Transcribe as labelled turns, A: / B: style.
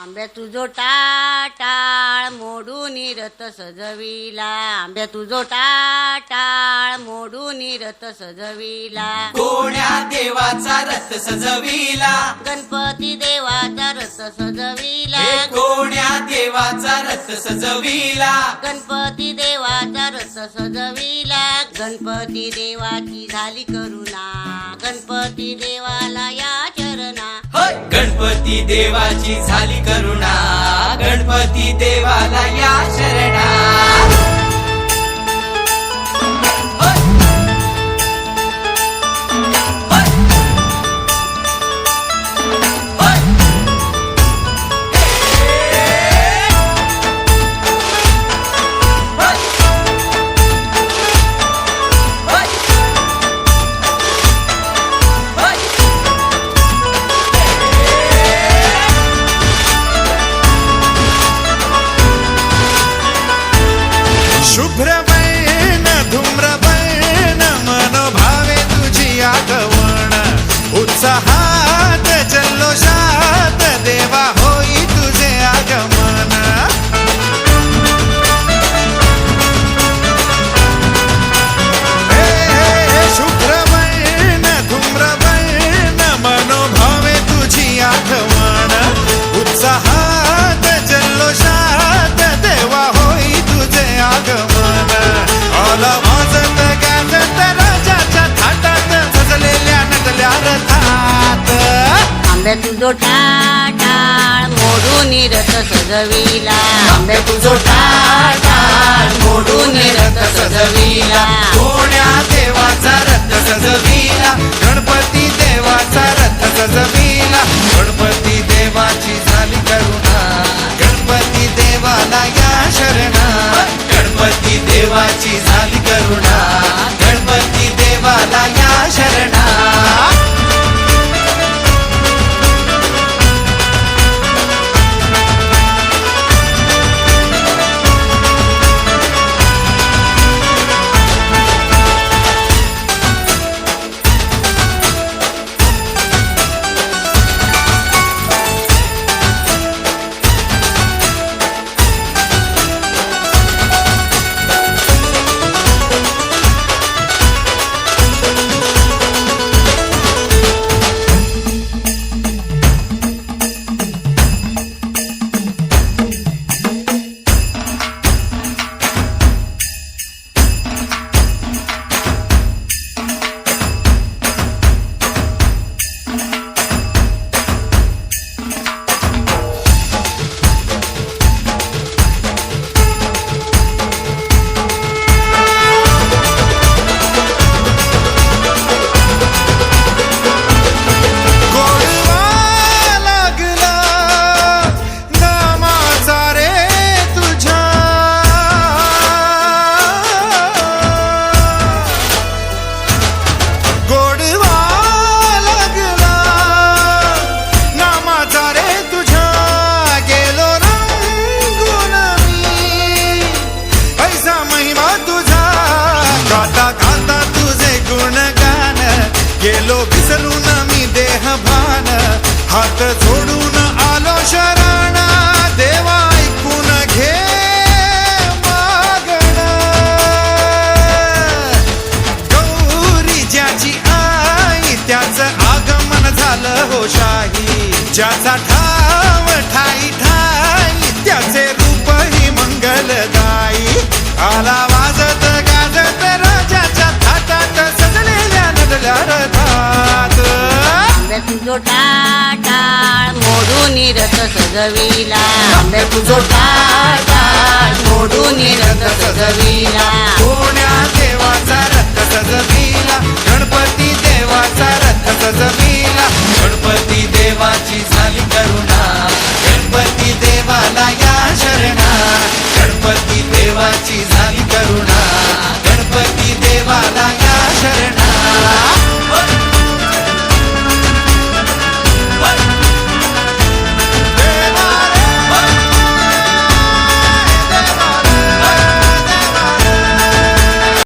A: आंब्या तुझो टाळ मोडून रथ सजविला, आंब्या तुझो टाळ मोडून रथ सजविला,
B: कोण्या देवाचा रथ सजविला,
A: गणपती देवाचा रथ सजविला,
B: हे कोण्या देवाचा रथ सजविला,
A: गणपती देवाचा रथ सजविला, गणपती देवाची झाली करुणा, गणपती देवाला या चरणा,
B: होय गणपती देवाची झाली करुणा, गणपती देवाला या शरणा, होय. होय. होय. होय. होय. होय.
C: शुभ्रवर्ण धूम्रवर्ण मनोभावे तुझी आगवण, उत्साहात जल्लोषात देवा होई तुझे आगमन. हे शुभ्रवर्ण धूम्रवर्ण मनोभावे तुझी आगवण, उत्साहात जल्लोषात देवा होई तुझे आगमन. आला वाजत गाजत राजाच्या थाटात सजलेल्या नटल्या रथात.
A: आंब्या तुझो टाळ मोडून रथ सजविला, आंब्या तुझो टाळ मोडून रथ सजविला,
C: कोण्या देवाचा रथ सजविला, गणपती देवाचा रथ सजविला, गणपती देवाची झाली करुणा, गणपती देवाला या शरणा, गणपती देवाची झाली करुणा, गणपती देवाला या शरणा. गेलो विसरून मी देह भान, हात जोडून आलो शरण, देवा ऐकून घे मागण. गौरी ज्याची आई त्याच आगमन झालं हो शाही, ज्याचा ठाव ठाई ठाई त्याचे रूप ही मंगलदायी. आला वाजत गाजत राजाच्या थाटात सजलेल्या नटल्या रथात.
A: आंब्या तुझो टाळ मोडून रथ सजविला, आंब्या तुझो टाळ मोडून रथ सजविला,
C: कोण्या देवाचा रथ सजविला, गणपती देवाचा